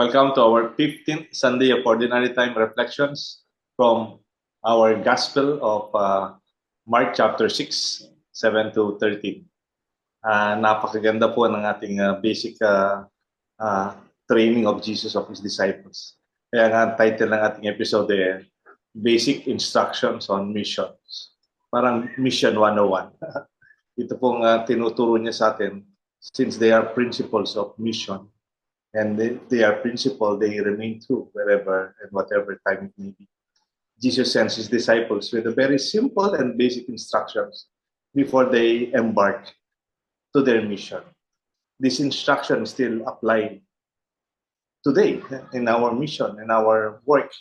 Welcome to our 15th Sunday of Ordinary Time Reflections from our Gospel of Mark chapter 6, 7 to 13. Napakaganda po ng ating basic training of Jesus of His disciples. Kaya nga ang title ng ating episode ay Basic Instructions on Missions. Parang Mission 101. Ito pong tinuturo niya sa atin since they are principles of mission. And they are principle, they remain true wherever and whatever time it may be. Jesus sends his disciples with a very simple and basic instructions before they embark to their mission. This instruction is still applied today in our mission, in our work,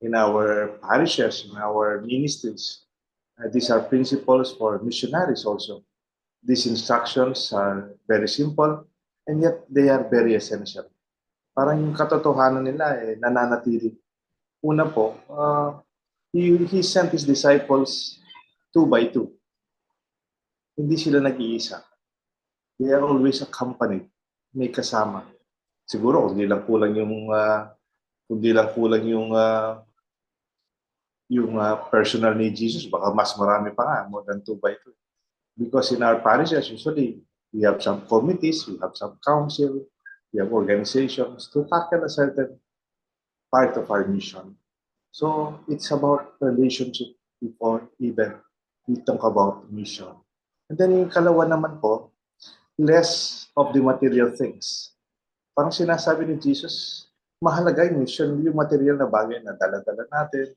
in our parishes, in our ministries. These are principles for missionaries also. These instructions are very simple, and yet they are very essential. Parang yung katotohanan nila nananatili. Una po, he sent his disciples 2 by 2. Hindi sila nag-iisa. They are always accompanied. May kasama. Siguro, hindi lang kulang yung personal ni Jesus, baka mas marami pa nga, more than 2 by 2. Because in our parishes, usually, we have some committees, we have some council, we have organizations to tackle a certain part of our mission. So, it's about relationship before even we talk about mission. And then yung kalawa naman po, less of the material things. Parang sinasabi ni Jesus, mahalaga yung mission, yung material na bagay na dala-dala natin,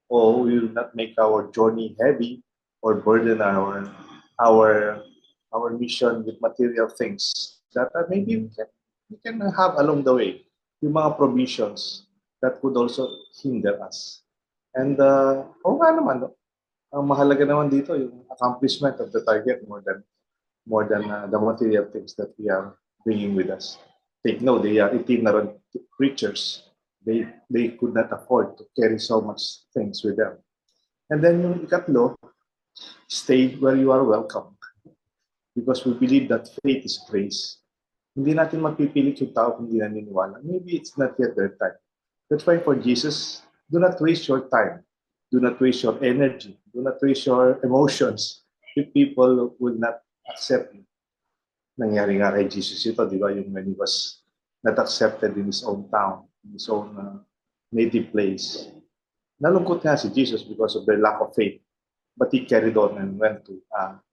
or we will not make our journey heavy or burden our mission with material things that maybe we can have along the way. Yung mga provisions that could also hinder us. And nga naman, no? Ang mahalaga naman dito yung accomplishment of the target more than the material things that we are bringing with us. Take note, they are itinerant preachers. They could not afford to carry so much things with them. And then yung ikatlo, stay where you are welcome. Because we believe that faith is grace. Hindi natin mapipilit yung tao kung hindi naniniwala. Maybe it's not yet their time. That's why for Jesus, do not waste your time. Do not waste your energy. Do not waste your emotions if people will not accept you. Nangyari nga kay Jesus ito, di ba? Yung when he was not accepted in his own town, in his own native place. Nalungkot nga si Jesus because of their lack of faith. But he carried on and went to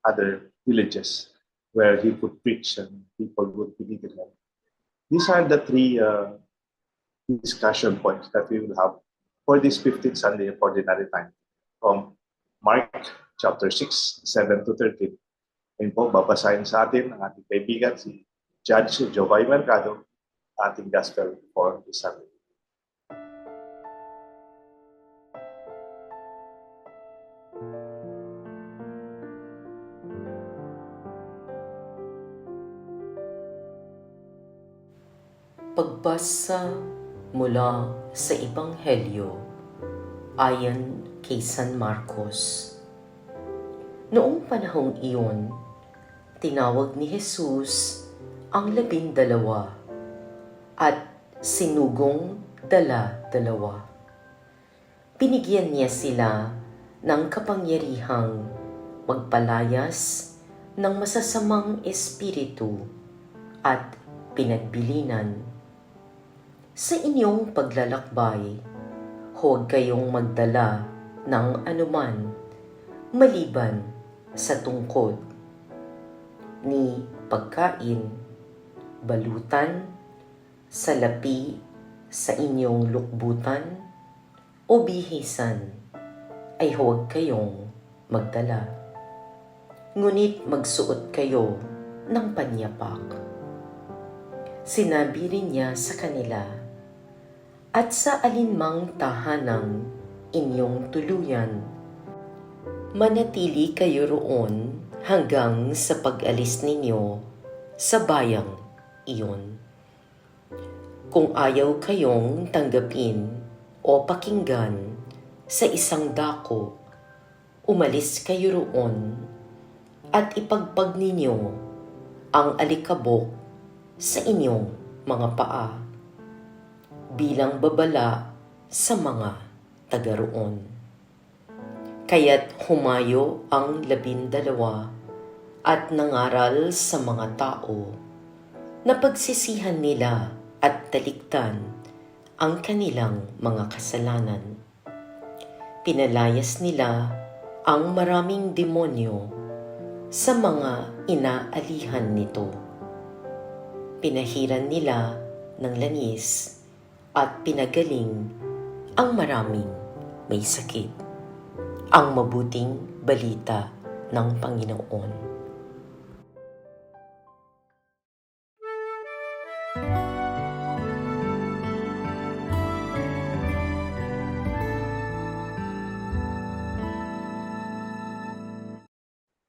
other villages where he could preach and people would believe in him. These are the 3 discussion points that we will have for this 15th Sunday of Ordinary Time from Mark chapter 6, 7 to 13. Ngayon po, babasahin sa atin ng ating kaibigan, si Judge Jovay Mercado, ating gospel for this Sunday. Pagbasa mula sa Ebanghelyo ayon kay San Marcos. Noong panahong iyon, tinawag ni Jesus ang 12 at sinugong 12. Binigyan niya sila ng kapangyarihang magpalayas ng masasamang espiritu at pinagbilinan. Sa inyong paglalakbay, huwag kayong magdala ng anuman maliban sa tungkod ni pagkain, balutan, salapi sa inyong lukbutan o bihisan, ay huwag kayong magdala. Ngunit magsuot kayo ng panyapak. Sinabi rin niya sa kanila, at sa alinmang tahanang inyong tuluyan, manatili kayo roon hanggang sa pag-alis ninyo sa bayang iyon. Kung ayaw kayong tanggapin o pakinggan sa isang dako, umalis kayo roon at ipagpag ninyo ang alikabok sa inyong mga paa. bilang babala sa mga taga roon. Kaya't humayo ang 12 at nangaral sa mga tao na pagsisihan nila at talikdan ang kanilang mga kasalanan. Pinalayas nila ang maraming demonyo sa mga inaalihan nito. Pinahiran nila ng langis at pinagaling ang maraming may sakit. Ang mabuting balita ng Panginoon.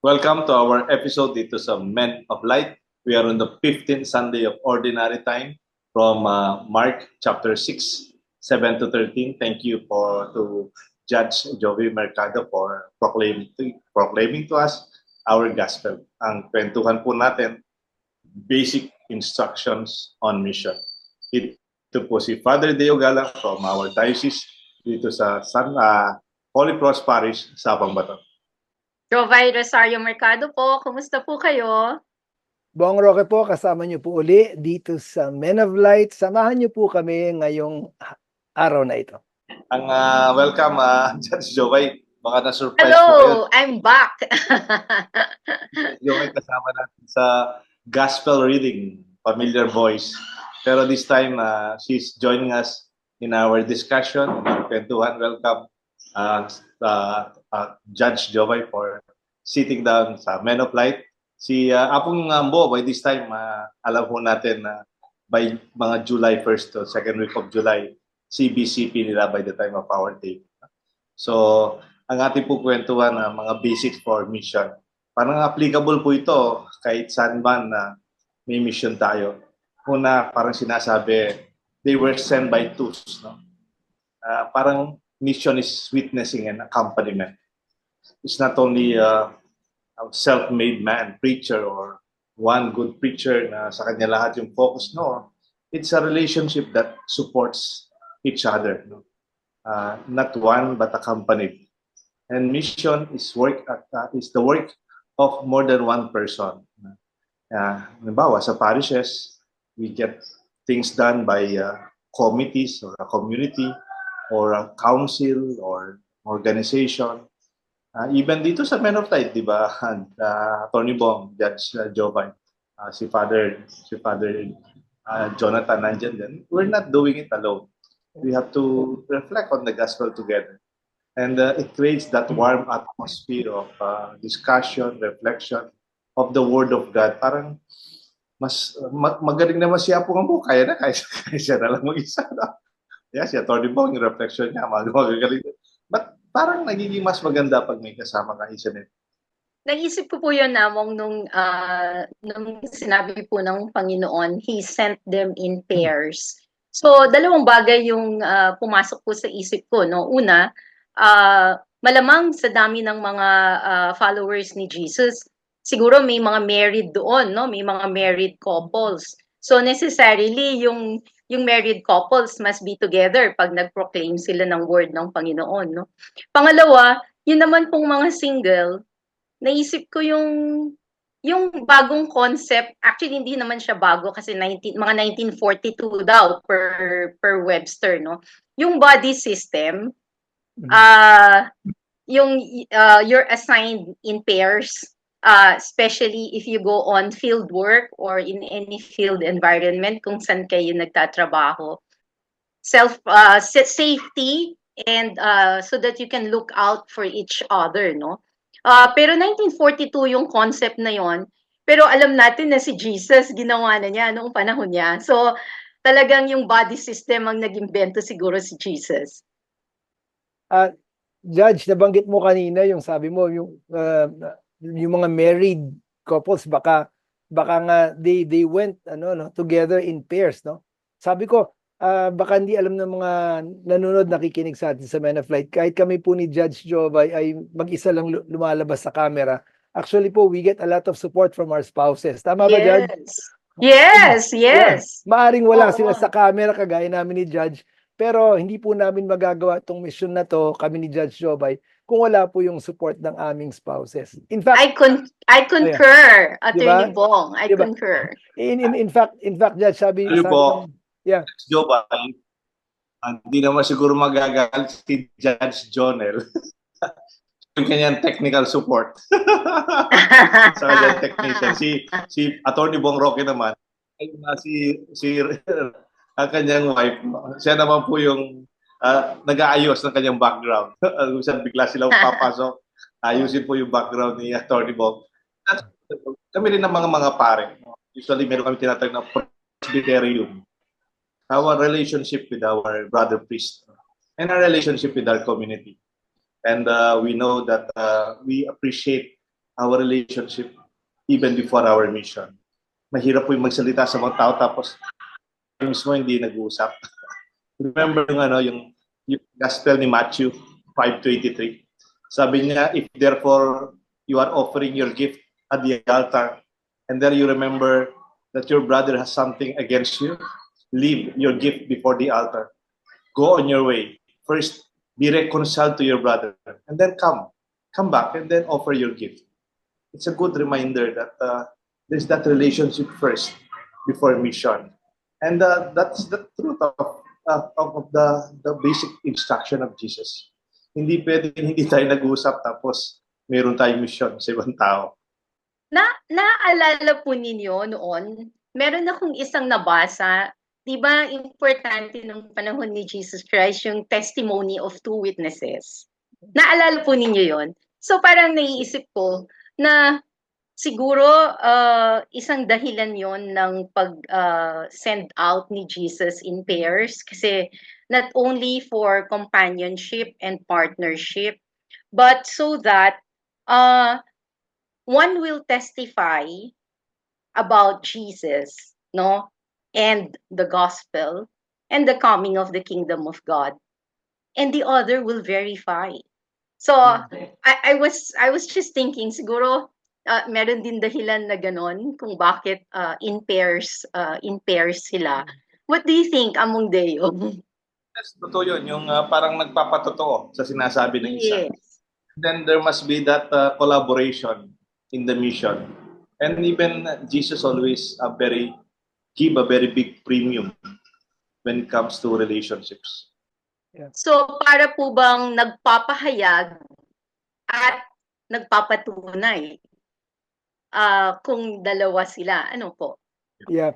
Welcome to our episode dito sa Men of Light. We are on the 15th Sunday of Ordinary Time from Mark chapter 6, 7 to 13. Thank you to Judge Joey Mercado for proclaiming to us our gospel. Ang kwentuhan po natin, basic instructions on mission. Ito po si Father Deo Galang from our diocese dito sa Holy Cross Parish, Sabang Bato. Jovay Rosario Mercado po, kumusta po kayo? Bong Roque po, kasama niyo po uli dito sa Men of Light. Samahan niyo po kami ngayong araw na ito. Ang welcome, Judge Joey. Baka na-surprise po kayo. Hello, I'm back. Joey kasama natin sa gospel reading, familiar voice. Pero this time, she's joining us in our discussion, in our kwentuhan. Welcome, Judge Joey, for sitting down sa Men of Light. Si Apong Ambo, by this time, alam po natin na by mga July 1st to 2nd week of July, CBCP nila by the time of our tape. So, ang ating po kwentuhan na mga basics for mission. Parang applicable po ito kahit saan man na may mission tayo. Una, parang sinasabi, they were sent by twos. No? Parang mission is witnessing and accompaniment. It's not only a self-made man, preacher, or one good preacher na sa kanya lahat yung focus. No, it's a relationship that supports each other. No? Not one, but accompanied. And mission is the work of more than one person. Halimbawa, sa parishes, we get things done by committees or a community or a council or organization. Even dito sa Men of Light, di ba? Tony Bong, Judge Jovan, si Father Jonathan nandyan din. We're not doing it alone. We have to reflect on the gospel together. And it creates that warm atmosphere of discussion, reflection of the Word of God. Parang mas magaling naman siya po nga po. Kaya siya na lang mag-isa. No? Yeah, si Tony Bong, yung reflection niya, magagaling. But parang nagiging mas maganda pag may kasama ka isa nito. Naisip ko po yun, Namong, nung sinabi po ng Panginoon, He sent them in pairs. So, dalawang bagay yung pumasok po sa isip ko. No? Una, malamang sa dami ng mga followers ni Jesus, siguro may mga married doon, no? May mga married couples. So, necessarily, yung married couples must be together pag nag-proclaim sila ng word ng Panginoon. No? Pangalawa, yun naman pong mga single, naisip ko yung bagong concept. Actually, hindi naman siya bago kasi mga 1942 daw per Webster. No? Yung body system, you're assigned in pairs, especially if you go on field work or in any field environment kung saan kayo nagtatrabaho. Safety and so that you can look out for each other, no? Pero 1942 yung concept na yon. Pero alam natin na si Jesus ginawa na niya noong panahon niya. So talagang yung body system ang nag-imbento siguro si Jesus. Judge, nabanggit mo kanina yung sabi mo yung mga married couples baka nga they went together in pairs, no? Sabi ko baka hindi alam ng mga nanonood, nakikinig sa atin sa Men of Light, kahit kami po ni Judge Jovay ay mag-isa lang lumalabas sa camera. Actually po, we get a lot of support from our spouses. Tama ba, Judge? Yes, Yeah, yes. maaring wala Oo. sila sa camera kagaya namin ni Judge, pero hindi po namin magagawa itong mission na to, kami ni Judge Jobay, kung wala po yung support ng aming spouses. In fact, I concur, di ba? Attorney Bong. I Di ba? concur. In fact, Judge, sabi Ano po, ng, yeah, Joe Biden, hindi naman siguro magagalit si Judge Jonel yung kanyang technical support. Sa kanyang technician. Si Attorney Bong Roque naman, ay si ang kanyang wife, siya naman po yung nag-aayos ng kanyang background. Minsan bigla silang papasok, ayusin po yung background ni Attorney Bong. Kami rin ng mga pare. Usually meron kami tinatawag na presbyterium. Our relationship with our brother priest and our relationship with our community. And we know that we appreciate our relationship even before our mission. Mahirap po yung magsalita sa mga tao tapos mismo hindi nag-uusap. Remember yung gospel ni Matthew 5:23. Sabi niya, if therefore you are offering your gift at the altar and there you remember that your brother has something against you, leave your gift before the altar. Go on your way. First, be reconciled to your brother and then come back and then offer your gift. It's a good reminder that there's that relationship first before mission. And that's the truth of the basic instruction of Jesus. Hindi pwedeng hindi tayo nag-uusap tapos meron tayong mission sa ibang tao. Naaalala po ninyo noon, meron akong isang nabasa, 'di ba importante nung panahon ni Jesus Christ yung testimony of two witnesses. Naalala po ninyo 'yon? So parang naiisip ko na siguro isang dahilan 'yon ng send out ni Jesus in pairs kasi not only for companionship and partnership but so that one will testify about Jesus, no? And the gospel and the coming of the kingdom of God. And the other will verify. So I was just thinking siguro meron din dahilan na ganon kung bakit in pairs sila. What do you think, Among Deo? Yes, totoo yun. Yung parang nagpapatotoo sa sinasabi ng isa. Yes. Then there must be that collaboration in the mission. And even Jesus always give a very big premium when it comes to relationships. So para po bang nagpapahayag at nagpapatunay kung dalawa sila? Ano po? yeah.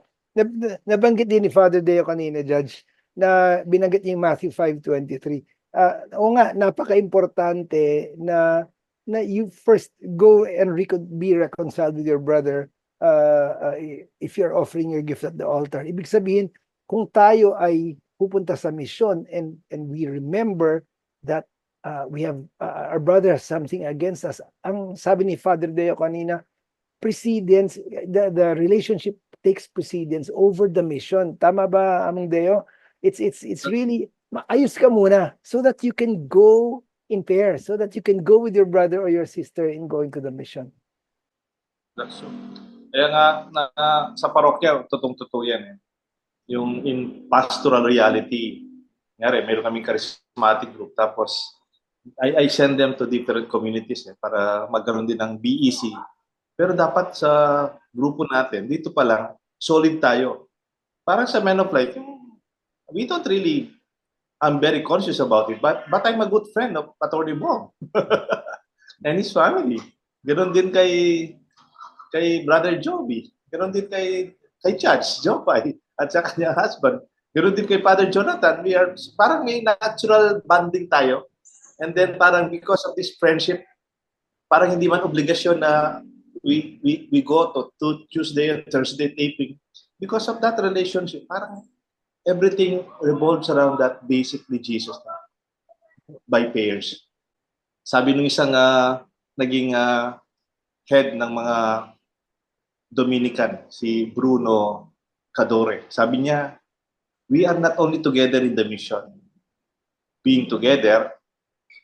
Nabanggit din ni Father Deo kanina, Judge, na binanggit niya yung Matthew 5:23. Oo nga, napaka-importante na you first go and be reconciled with your brother if you're offering your gift at the altar. Ibig sabihin, kung tayo ay pupunta sa mission and we remember that we have our brother has something against us. Ang sabi ni Father Deo kanina, precedence, the relationship takes precedence over the mission. Tama ba, Among Deo? It's really maayos ka muna so that you can go in pairs, so that you can go with your brother or your sister in going to the mission. That's true. Kaya nga sa parokya, totoo yan eh. Yung in pastoral reality, ngari, meron kaming charismatic group tapos I send them to different communities para magkaroon din ng BEC. Pero dapat sa grupo natin, dito pa lang, solid tayo. Parang sa Men of Light, we don't really, I'm very conscious about it, but I'm a good friend of Attorney Bong and his family. Ganon din kay Brother Joby. Ganon din kay Judge Jopay at sa kanyang husband. Ganon din kay Father Jonathan. We are, parang may natural bonding tayo. And then parang because of this friendship, parang hindi man obligasyon na we go to Tuesday and Thursday taping. Because of that relationship, parang everything revolves around that basically Jesus by pairs. Sabi nung isang naging head ng mga Dominican, si Bruno Cadore. Sabi niya, we are not only together in the mission. Being together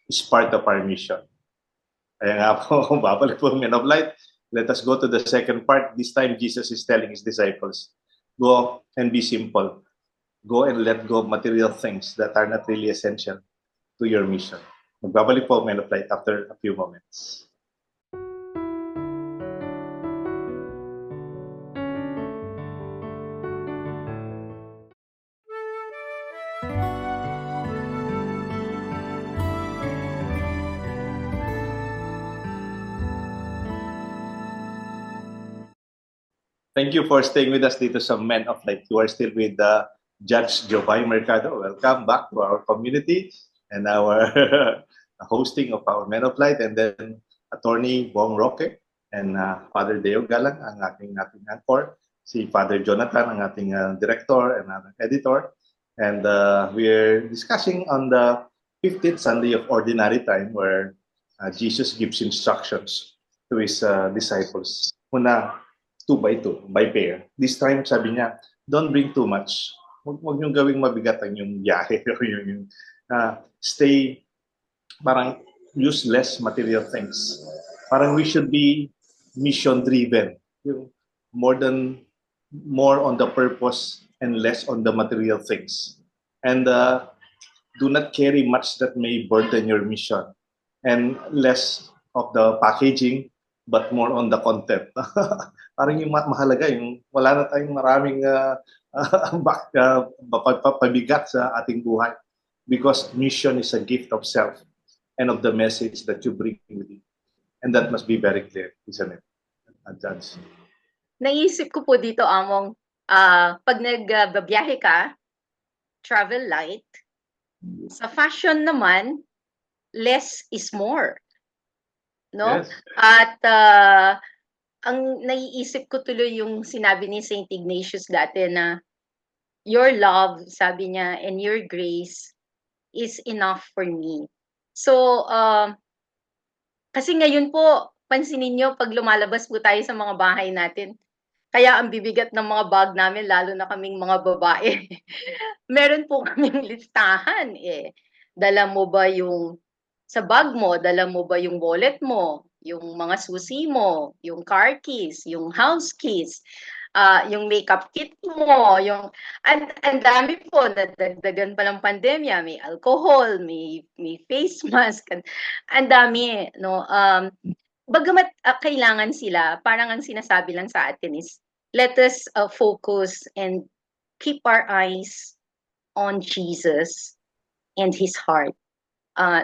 is part of our mission. Kaya nga po, kung babalik po Men of Light, let us go to the second part. This time, Jesus is telling his disciples, go and be simple. Go and let go of material things that are not really essential to your mission. Magbabalik po ang Men of Light after a few moments. Thank you for staying with us dito sa Men of Light. You are still with Judge Jovay Mercado. Welcome back to our community and our hosting of our Men of Light, and then Attorney Bong Roque and Father Deo Galang, ang ating anchor, si Father Jonathan, ang ating director and editor. And we're discussing on the 15th Sunday of Ordinary Time where Jesus gives instructions to his disciples. Una, 2 by 2, by pair. This time, sabi niya, don't bring too much. Huwag niyong gawing mabigat ang yung biyahe. Stay, parang use less material things. Parang we should be mission-driven. More on the purpose and less on the material things. And do not carry much that may burden your mission. And less of the packaging, but more on the content. Parang yung mahalaga, yung wala na tayong maraming pabigat sa ating buhay. Because mission is a gift of self and of the message that you bring with you. And that must be very clear, isn't it, Judge? Naisip ko po dito, Among, pag nagbabiyahe ka, travel light. Sa fashion naman, less is more. No? Yes. At ang naiisip ko tuloy yung sinabi ni Saint Ignatius dati na your love, sabi niya, and your grace is enough for me. So, kasi ngayon po, pansinin niyo pag lumalabas po tayo sa mga bahay natin, kaya ang bibigat ng mga bag namin, lalo na kaming mga babae. Meron po kaming listahan eh. Dala mo ba yung sa bag mo, dala mo ba yung wallet mo, yung mga susi mo, yung car keys, yung house keys, yung makeup kit mo, yung ang dami po, nadagdagan pa ng pandemya, may alcohol, may face mask, ang dami, no? Bagamat kailangan sila, parang ang sinasabi lang sa atin is, let us focus and keep our eyes on Jesus and His heart.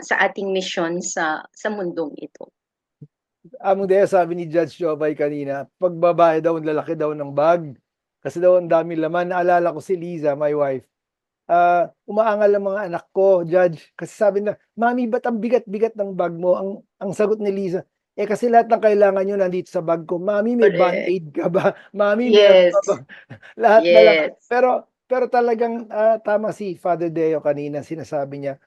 Sa ating mission sa mundong ito. Among Dea, sabi ni Judge Jovay kanina, pag babae daw, lalaki daw ng bag. Kasi daw ang dami laman. Naalala ko si Liza, my wife. Umaangal ang mga anak ko, Judge. Kasi sabi na, Mami, ba't ang bigat-bigat ng bag mo? Ang sagot ni Liza, kasi lahat ng kailangan nyo nandito sa bag ko. Mami, may Correct. band-aid ka ba? Mami, Yes. meron ka ba? Lahat na lang. Yes. Pero talagang tama si Father Deo kanina, sinasabi niya,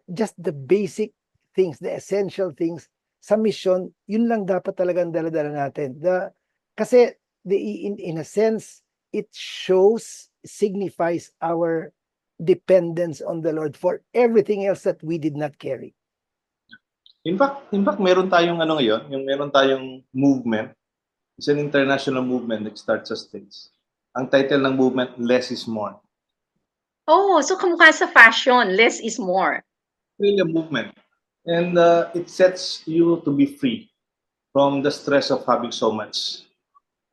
just the basic things, the essential things sa mission, yun lang dapat talagang dala-dala natin. Kasi in a sense, it signifies our dependence on the Lord for everything else that we did not carry. In fact, meron tayong ngayon, yung meron tayong movement. It's an international movement that starts sa States. Ang title ng movement, Less is More. Oh, so kamukha sa fashion, less is more. Really a movement. And it sets you to be free from the stress of having so much.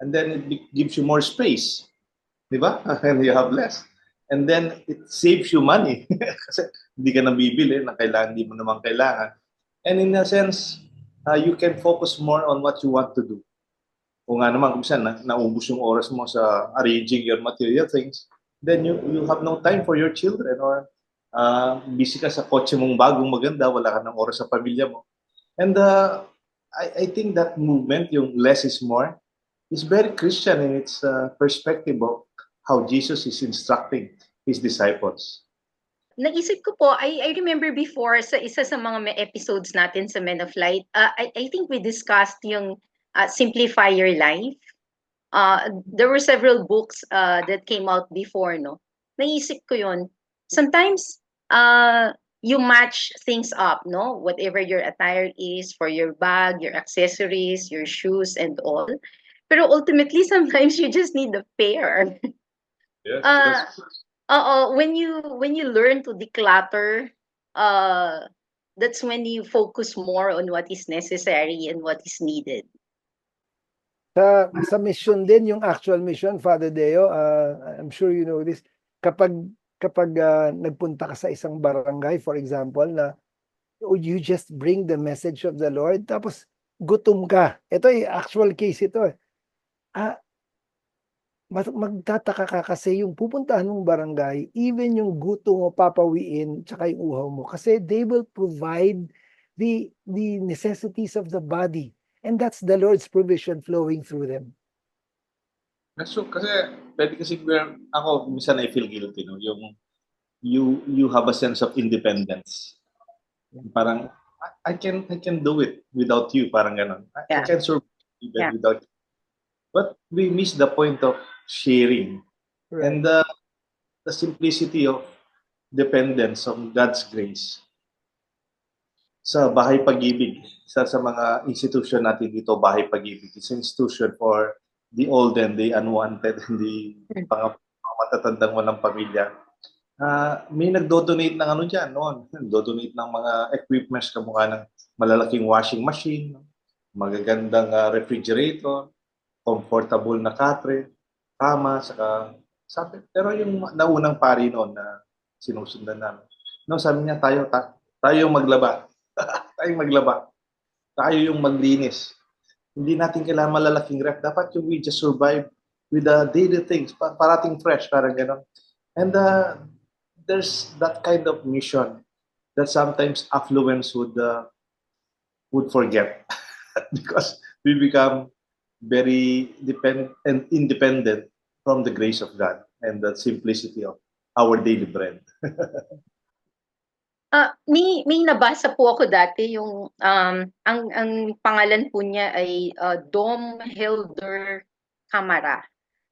And then it gives you more space. Di ba? And you have less. And then it saves you money. Kasi hindi ka nabibili na kailangan, hindi mo naman kailangan. And in a sense, you can focus more on what you want to do. Kung nga naman, kung saan naubos yung oras mo sa arranging your material things, then you have no time for your children, or busy ka sa kotse mong bagong maganda, wala ka ng oras sa pamilya mo. And I think that movement, yung less is more, is very Christian in its perspective of how Jesus is instructing His disciples. Naisip ko po, I remember before sa isa sa mga episodes natin sa Men of Light, I think we discussed yung Simplify Your Life. There were several books that came out before, no? Naisip ko yun. Sometimes, you match things up, no? Whatever your attire is for your bag, your accessories, your shoes, and all. Pero ultimately, sometimes you just need a pair. Yes, Uh, when you learn to declutter, uh, that's when you focus more on what is necessary and what is needed. Sa mission din, yung actual mission, Father Deo, I'm sure you know this, kapag nagpunta ka sa isang barangay, for example, na you just bring the message of the Lord, tapos gutom ka. Ito ay actual case ito. Magtataka ka kasi yung pupuntahan mong barangay, even yung gutom mo papawiin, tsaka yung uhaw mo, kasi they will provide the necessities of the body. And that's the Lord's provision flowing through them. So, kasi pwede kasi ako minsan I feel guilty, no? Yung you have a sense of independence. Parang I can do it without you, parang ganon. I Yeah. can survive even Yeah. without you. But we miss the point of sharing and the simplicity of dependence on God's grace. Sa Bahay Pag-ibig, sa mga institution natin dito, Bahay Pag-ibig, is an institution for the old and the unwanted, and the mga matatandang walang pamilya. May nagdo-donate ng ano dyan noon. Nagdo-donate ng mga equipments kamukha ng malalaking washing machine, magagandang refrigerator, comfortable na katre, kama, saka sabi. Pero yung naunang pari noon na sinusundan namin, no, sabi niya, tayo yung maglaba. Tayo maglaba. Tayo yung maglinis. Hindi natin kailangan malalaking ref. Dapat yung we just survive with the daily things. Parating fresh, parang gano'n. And there's that kind of mission that sometimes affluence would forget because we become very dependent and independent from the grace of God and the simplicity of our daily bread. May nabasa po ako dati yung ang pangalan po niya ay Dom Helder Camara.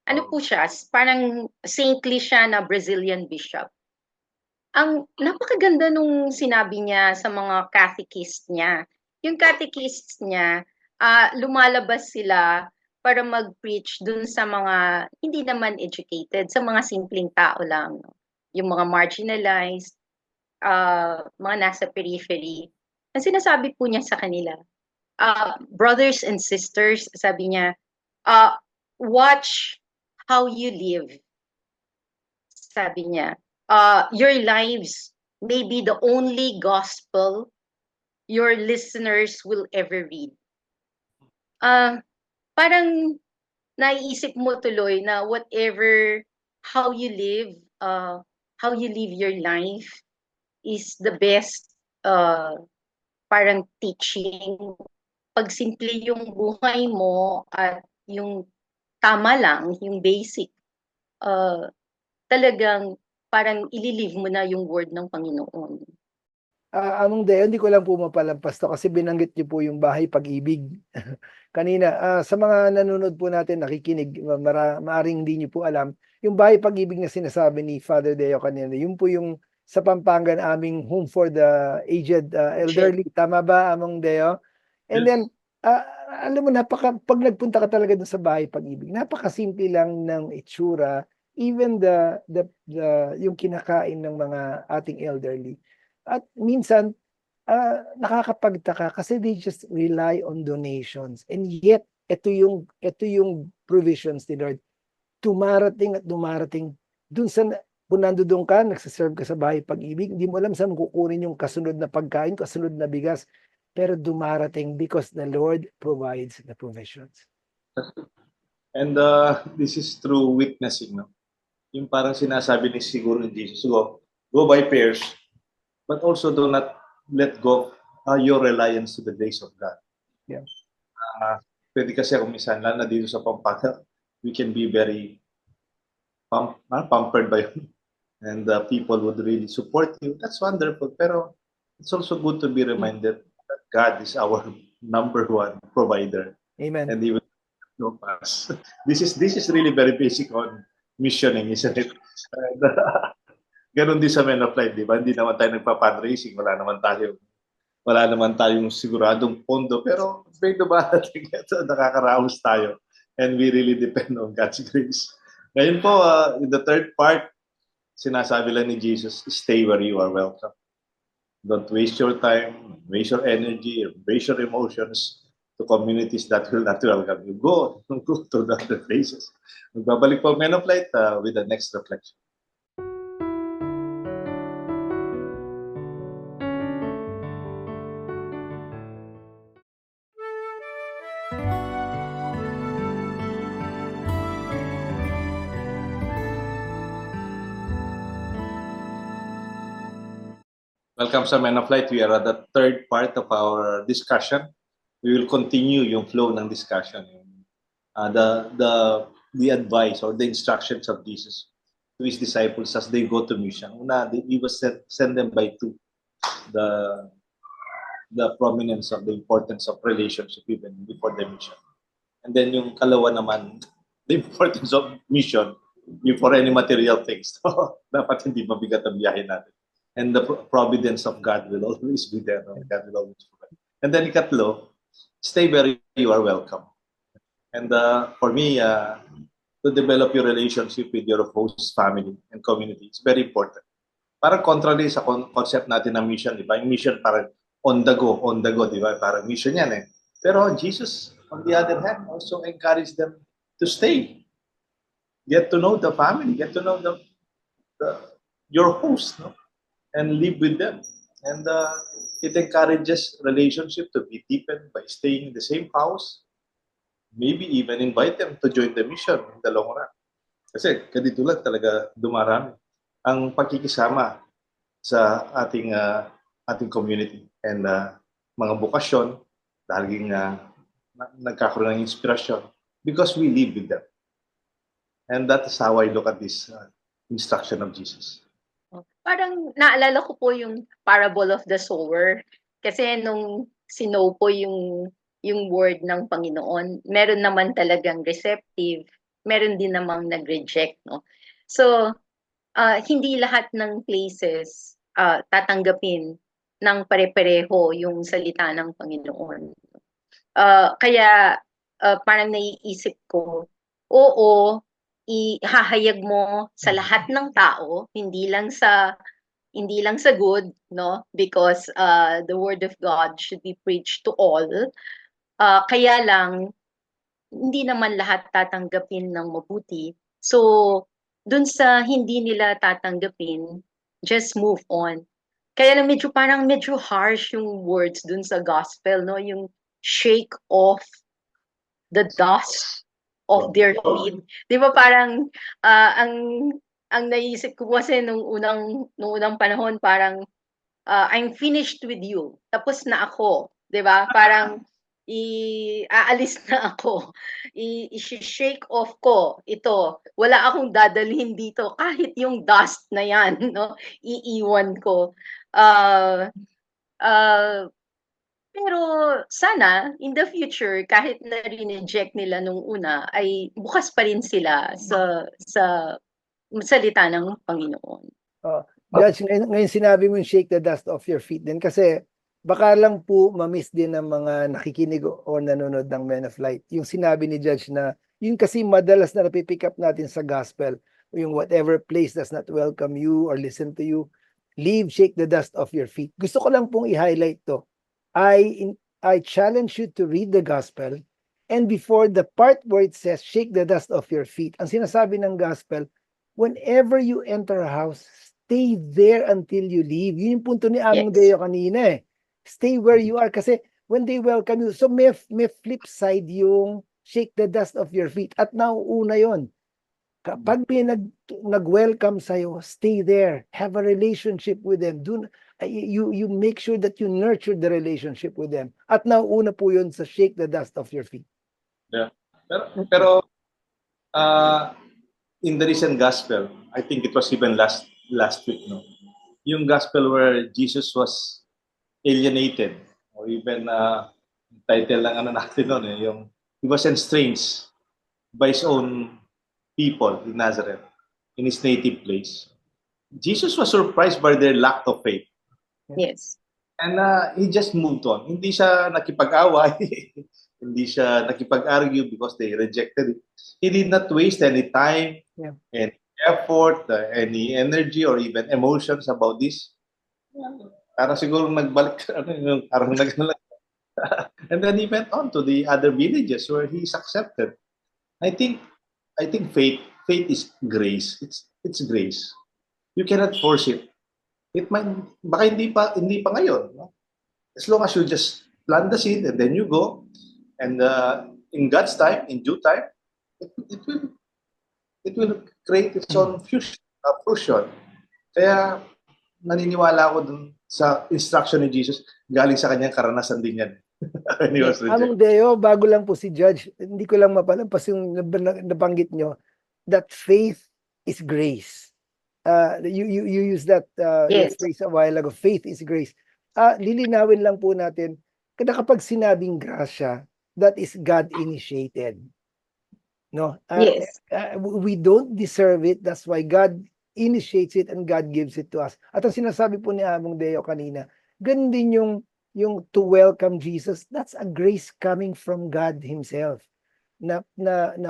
Ano po siya? Parang saintly siya na Brazilian bishop. Ang napakaganda nung sinabi niya sa mga catechist niya. Yung catechist niya, lumalabas sila para mag-preach dun sa mga hindi naman educated, sa mga simpleng tao lang. No? Yung mga marginalized, mga nasa periphery. Ang sinasabi po niya sa kanila, brothers and sisters, sabi niya, watch how you live. Sabi niya, your lives may be the only gospel your listeners will ever read. Parang naiisip mo tuloy na whatever, how you live your life is the best parang teaching. Pag simple yung buhay mo at yung tama lang, yung basic, talagang parang ililive mo na yung word ng Panginoon. Among Deo, hindi ko lang po mapalampas to kasi binanggit niyo po yung Bahay Pag-ibig. Kanina, sa mga nanonood po natin, nakikinig, maaring hindi niyo po alam, yung Bahay Pag-ibig na sinasabi ni Father Deo kanina, yun po yung sa Pampangan aming home for the aged elderly. Tama ba, Among Deo? And then, alam mo, pag nagpunta ka talaga dun sa Bahay Pag-ibig, napakasimple lang ng itsura, even yung kinakain ng mga ating elderly. At minsan, nakakapagtaka kasi they just rely on donations. And yet, ito yung provisions ni Lord. Dumarating at dumarating. Dun sa, kung nandoon ka, nagsaserve ka sa Bahay Pag-ibig, hindi mo alam saan kukunin yung kasunod na pagkain, kasunod na bigas. Pero dumarating because the Lord provides the provisions. And this is through witnessing, no? Yung parang sinasabi ni siguro ni Jesus, go by pairs, but also do not let go your reliance to the grace of God. Yeah. Pwede kasi kung minsan, lalo na dito sa Pampanga, we can be very pampered by you. And people would really support you. That's wonderful. Pero it's also good to be reminded that God is our number one provider. Amen. And He will help us. This is really very basic on missioning, isn't it? Ganon din sa Men of Light, di ba? Hindi naman tayo nagpa-fundraising, wala naman tayong siguradong pondo, pero may dumarating ito, nakakaraos tayo. And we really depend on God's grace. Ngayon po, in the third part, sinasabi lang ni Jesus, stay where you are welcome. Don't waste your time, waste your energy, waste your emotions to communities that will not welcome you. Go to the other places. Magbabalik po Men of Light with the next reflection. Welcome sa Men of Light. We are at the third part of our discussion. We will continue yung flow ng discussion. The advice or the instructions of Jesus to his disciples as they go to mission. Una, he was send them by two. The prominence of the importance of relationship even before the mission. And then yung kalawa naman, the importance of mission before any material things. Dapat hindi mabigat ang biyahe natin. And the providence of God will always be there. No? God will always provide. And then ikatlo, stay where you are welcome. And for me, to develop your relationship with your host family and community, it's very important. Parang contrary sa concept natin ng mission, di ba? Yung mission parang on the go, di ba? Parang mission yan eh. Pero Jesus, on the other hand, also encouraged them to stay. Get to know the family, get to know your host, no? And live with them. And it encourages relationship to be deepened by staying in the same house. Maybe even invite them to join the mission in the long run. Kasi ganito lang talaga dumarami ang pagkikisama sa ating community and mga bukasyon laging nagkakaroon ng inspirasyon because we live with them. And that is how I look at this instruction of Jesus. Parang naalala ko po yung parable of the sower. Kasi nung sinow po yung word ng Panginoon, meron naman talagang receptive, meron din namang nag-reject, no? So, hindi lahat ng places tatanggapin ng pare-pareho yung salita ng Panginoon. Kaya parang naiisip ko, oo, ihahayag mo sa lahat ng tao, hindi lang sa good, no? Because the word of God should be preached to all. Kaya lang hindi naman lahat tatanggapin ng mabuti. So, dun sa hindi nila tatanggapin, just move on. Kaya lang medyo harsh yung words dun sa gospel, no? Yung shake off the dust of their feet. Di ba parang ang naisip ko kasi nung unang panahon parang I'm finished with you. Tapos na ako, 'di ba? Parang aalis na ako. I-shake off ko ito. Wala akong dadalhin dito kahit yung dust na 'yan, no? Iiwan ko. Pero sana in the future kahit na rineject nila nung una ay bukas pa rin sila sa salita ng Panginoon. Judge, ngayon sinabi mo yung shake the dust off your feet din kasi baka lang po ma-miss din ng mga nakikinig o nanonood ng Men of Light. Yung sinabi ni Judge na yun kasi madalas na napipick up natin sa gospel, yung whatever place does not welcome you or listen to you, leave, shake the dust off your feet. Gusto ko lang pong i-highlight to. I challenge you to read the gospel and before the part where it says shake the dust off your feet, ang sinasabi ng gospel, whenever you enter a house, stay there until you leave. Yun yung punto ni Among Deo kanina eh. Stay where you are kasi when they welcome you, so may flip side yung shake the dust off your feet at nauuna yon. Kapag nag-welcome sa'yo, stay there. Have a relationship with them. You make sure that you nurture the relationship with them. At nauuna po yun sa shake the dust off your feet. Yeah. Pero in the recent gospel, I think it was even last week, no? Yung gospel where Jesus was alienated or even title lang natin noon eh, yung he was estranged by his own people in Nazareth, in his native place. Jesus was surprised by their lack of faith. Yes. And he just moved on. Hindi siya nakipag-away. Hindi siya nakipag-argue because they rejected it. He did not waste any time, Yeah. any effort, any energy, or even emotions about this. Parang siguro nagbalik, parang and then he went on to the other villages where he is accepted. I think faith is grace. It's grace. You cannot force it. It might baka hindi pa ngayon, no? As long as you just plant the seed and then you go, and in God's time, in due time, it will create its own fruition. Kaya naniniwala ako dun sa instruction ni Jesus, galing sa kanyang karanasan din yan. When he was Among rejected. Deo, bago lang po si Judge, hindi ko lang mapalampas yung nabanggit nyo, that faith is grace. You use that Yes. phrase a while ago, faith is grace. Lilinawin lang po natin, kada kapag sinabing grasya, that is God-initiated. No? Yes. We don't deserve it, that's why God initiates it and God gives it to us. At ang sinasabi po ni Among Deo kanina, ganun din yung to welcome Jesus, that's a grace coming from God himself. Na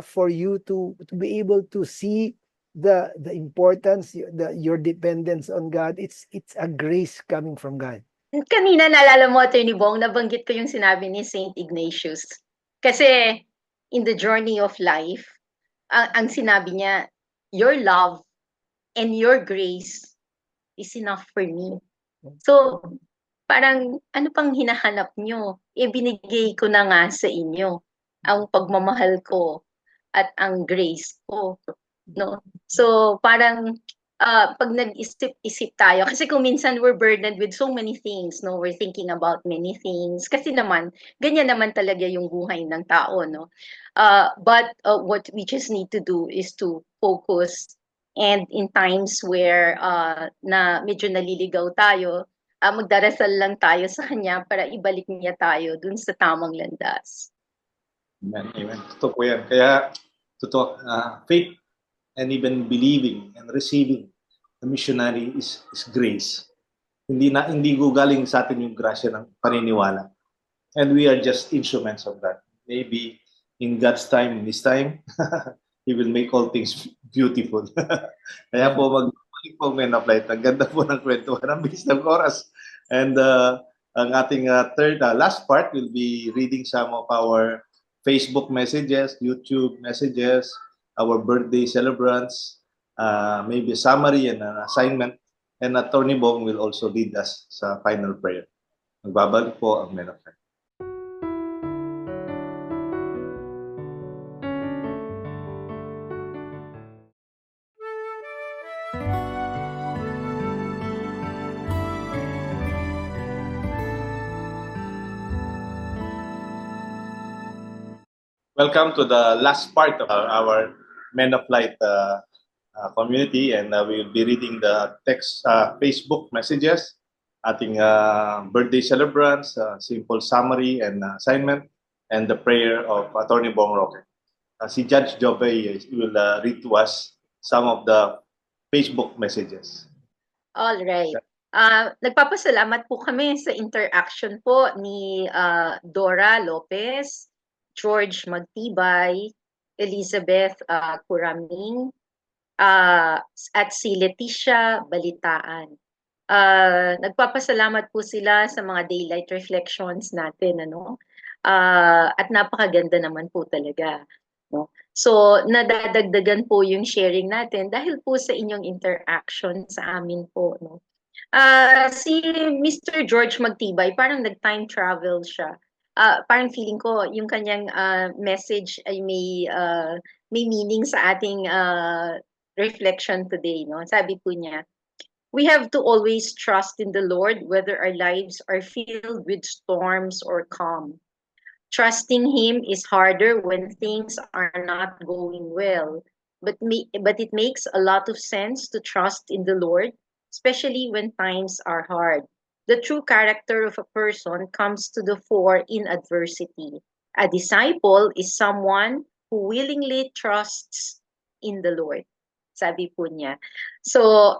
for you to be able to see the importance, your dependence on God, it's a grace coming from God. Kanina naalala mo, Attorney Bong, nabanggit ko yung sinabi ni Saint Ignatius. Kasi in the journey of life, ang sinabi niya, your love and your grace is enough for me. So, parang ano pang hinahanap nyo? Binigay ko na nga sa inyo ang pagmamahal ko at ang grace ko. No? So, parang pag nag-isip-isip tayo, kasi kung minsan we're burdened with so many things, no? We're thinking about many things. Kasi naman, ganyan naman talaga yung buhay ng tao, no? But what we just need to do is to focus, and in times where na medyo naliligaw tayo, magdarasal lang tayo sa Kanya para ibalik niya tayo dun sa tamang landas. Amen. Amen. Totoo po yan. Kaya, faith and even believing and receiving the missionary is grace. Hindi galing sa atin yung grasya ng paniniwala. And we are just instruments of that. Maybe in God's time, in His time, He will make all things beautiful. Kaya po, magbalik po Men of Light. Ang ganda po ng kwentuhan. Ang bilis ng oras. And ang ating last part will be reading some of our Facebook messages, YouTube messages, our birthday celebrants, maybe a summary and an assignment. And Attorney Bong will also lead us sa final prayer. Magbabalik po ang Men of Light. Welcome to the last part of our Men of Light community, and we will be reading the text Facebook messages, ating birthday celebrants, simple summary and assignment, and the prayer of Attorney Bong Roque. Si Judge Jove will read to us some of the Facebook messages. All right. Nagpapasalamat po kami sa interaction po ni Dora Lopez, George Magtibay, Elizabeth Kuraming, at si Leticia Balitaan. Nagpapasalamat po sila sa mga daylight reflections natin, ano? At napakaganda naman po talaga, no? So, nadadagdagan po yung sharing natin dahil po sa inyong interaction sa amin po, no? Si Mr. George Magtibay, parang nag-time travel siya. Parang feeling ko yung kanyang message ay may meaning sa ating reflection today, no? Sabi po niya, we have to always trust in the Lord whether our lives are filled with storms or calm. Trusting Him is harder when things are not going well, but it makes a lot of sense to trust in the Lord, especially when times are hard. The true character of a person comes to the fore in adversity. A disciple is someone who willingly trusts in the Lord. sabi po niya. So,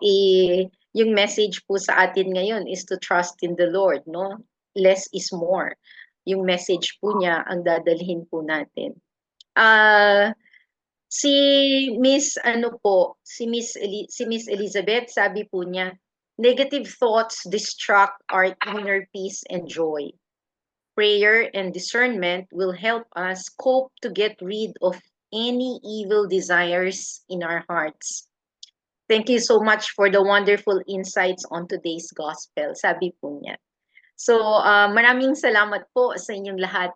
yung message po sa atin ngayon is to trust in the Lord, no? Less is more. Yung message po niya ang dadalhin po natin. Si Miss Elizabeth, sabi po niya, negative thoughts distract our inner peace and joy. Prayer and discernment will help us cope to get rid of any evil desires in our hearts. Thank you so much for the wonderful insights on today's gospel, sabi po niya. So, maraming salamat po sa inyong lahat.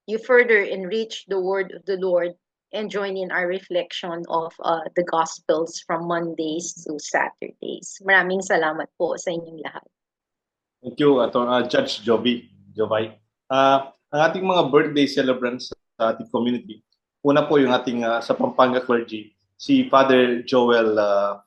You further enrich the word of the Lord and join in our reflection of the Gospels from Mondays to Saturdays. Maraming salamat po sa inyong lahat. Thank you, Judge Jovay. Ang ating mga birthday celebrants sa ating community, una po yung ating sa Pampanga clergy, si Father Joel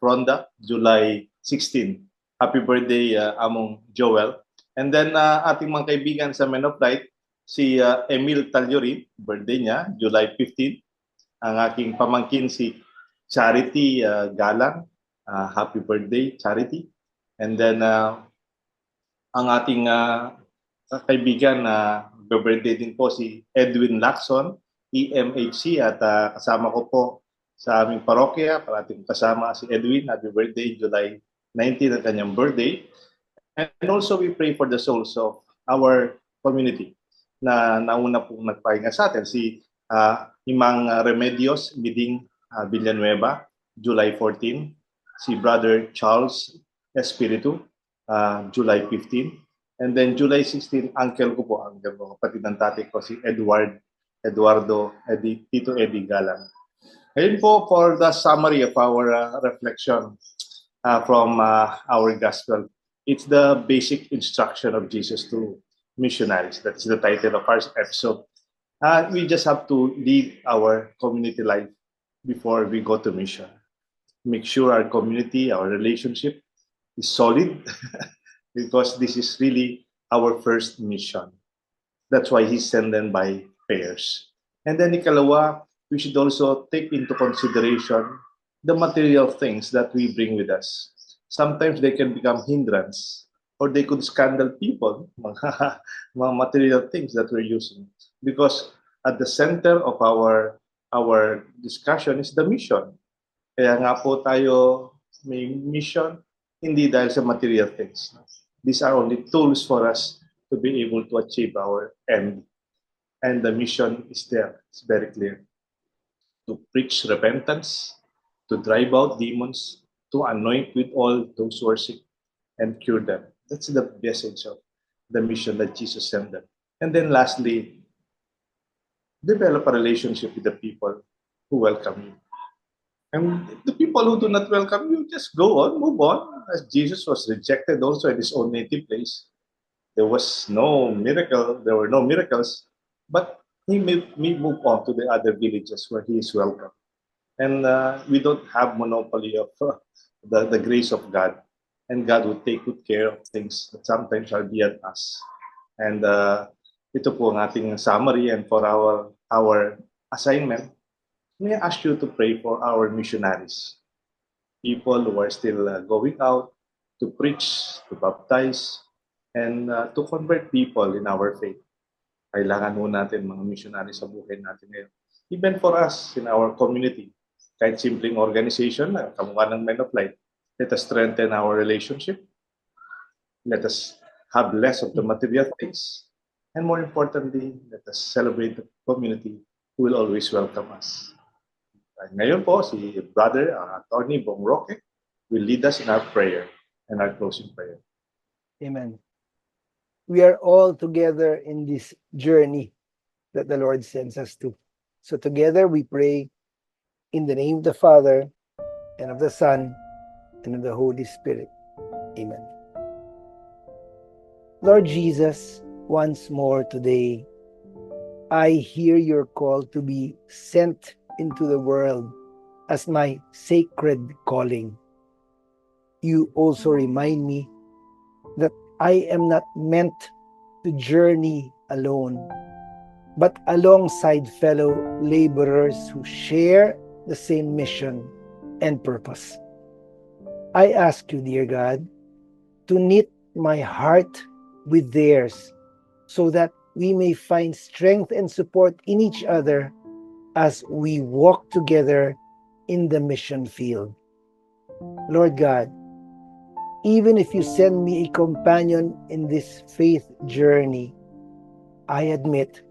Fronda, July 16. Happy birthday, Among Joel. And then ating mga kaibigan sa Men of Light, si Emil Talyori, birthday niya, July 15. Ang aking pamangkin si Charity Galang, happy birthday, Charity. And then ang ating kaibigan na birthday din po si Edwin Lacson, EMHC, at kasama ko po sa aming parokya, parating kasama si Edwin, happy birthday, July 19 ang kanyang birthday. And also we pray for the souls of our community na nauna pong nagpahinga sa atin, si Imang Remedios Miding Villanueva, July 14, si Brother Charles Espiritu, July 15, and then July 16, uncle ko po, ang kapatid ng tatay ko, si Tito Eddie Galang. Ngayon po for the summary of our reflection from our gospel. It's the basic instruction of Jesus to missionaries. That's the title of our episode. We just have to lead our community life before we go to mission. Make sure our community, our relationship is solid because this is really our first mission. That's why He sent them by pairs. And then ikalawa, we should also take into consideration the material things that we bring with us. Sometimes they can become hindrance or they could scandal people, mga material things that we're using. Because at the center of our discussion is the mission. Kaya nga po tayo may mission, hindi dahil sa material things. These are only tools for us to be able to achieve our end. And the mission is there. It's very clear. To preach repentance, to drive out demons, to anoint with all those who are sick, and cure them. That's the message of the mission that Jesus sent them. And then lastly, develop a relationship with the people who welcome you. And the people who do not welcome you, just go on, move on. As Jesus was rejected also in his own native place. There was no miracle, there were no miracles, but he may move on to the other villages where he is welcome. And we don't have monopoly of the grace of God. And God will take good care of things that sometimes are beyond us. And ito po ang ating summary, and for our assignment, may I ask you to pray for our missionaries, people who are still going out to preach, to baptize, and to convert people in our faith. Kailangan po natin mga missionaries sa buhay natin ngayon. Even for us in our community, kahit simpleng organization, kamukha ng Men of Light, let us strengthen our relationship. Let us have less of the material things. And more importantly, let us celebrate the community who will always welcome us. Ngayon po, si Brother Attorney Bong Roque will lead us in our prayer and our closing prayer. Amen. We are all together in this journey that the Lord sends us to. So together we pray in the name of the Father and of the Son and of the Holy Spirit. Amen. Lord Jesus, once more today, I hear your call to be sent into the world as my sacred calling. You also remind me that I am not meant to journey alone, but alongside fellow laborers who share the same mission and purpose. I ask you, dear God, to knit my heart with theirs so that we may find strength and support in each other as we walk together in the mission field. Lord God, even if you send me a companion in this faith journey, I admit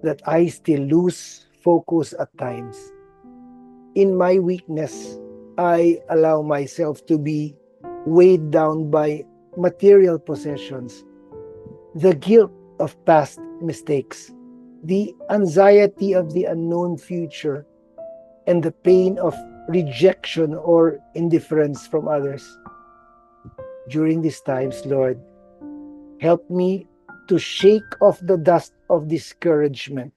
that I still lose focus at times. In my weakness, I allow myself to be weighed down by material possessions, the guilt of past mistakes, the anxiety of the unknown future, and the pain of rejection or indifference from others. During these times, Lord, help me to shake off the dust of discouragement.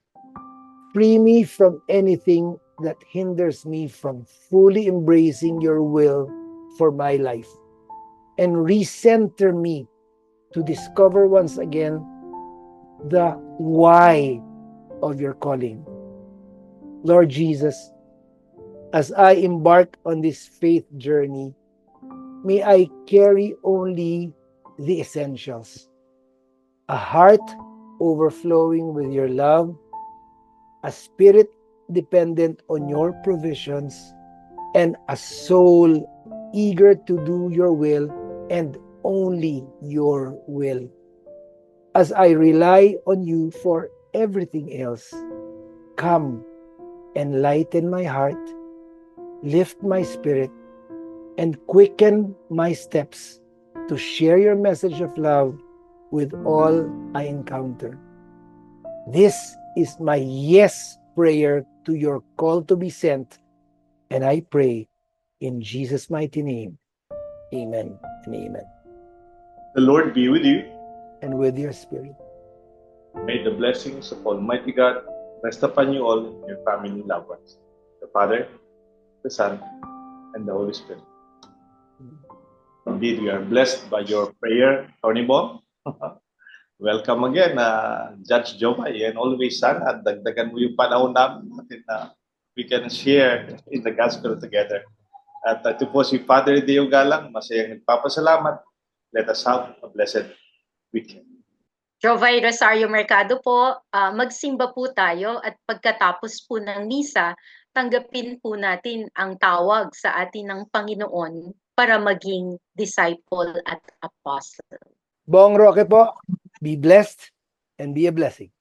Free me from anything that hinders me from fully embracing your will for my life, and recenter me to discover once again the why of your calling. Lord Jesus, as I embark on this faith journey, may I carry only the essentials: a heart overflowing with your love, a spirit dependent on your provisions, and a soul eager to do your will and only your will. As I rely on you for everything else, come and lighten my heart, lift my spirit, and quicken my steps to share your message of love with all I encounter. This is my yes prayer to your call to be sent, and I pray in Jesus' mighty name. Amen and amen. The Lord be with you. And with your spirit. May the blessings of Almighty God rest upon you all and your family and loved ones. The Father, the Son, and the Holy Spirit. Indeed, we are blessed by your prayer, Tony Bong. Welcome again, Judge Jomay, and always sana dagdagan mo yung panahon natin na we can share in the gospel together. At ito po si Father Deo Galang, masayang nagpapasalamat. Let us have a blessed weekend. Jovay Rosario Mercado po, magsimba po tayo at pagkatapos po ng misa, tanggapin po natin ang tawag sa atin ng Panginoon para maging disciple at apostle. Bong Roque po, be blessed and be a blessing.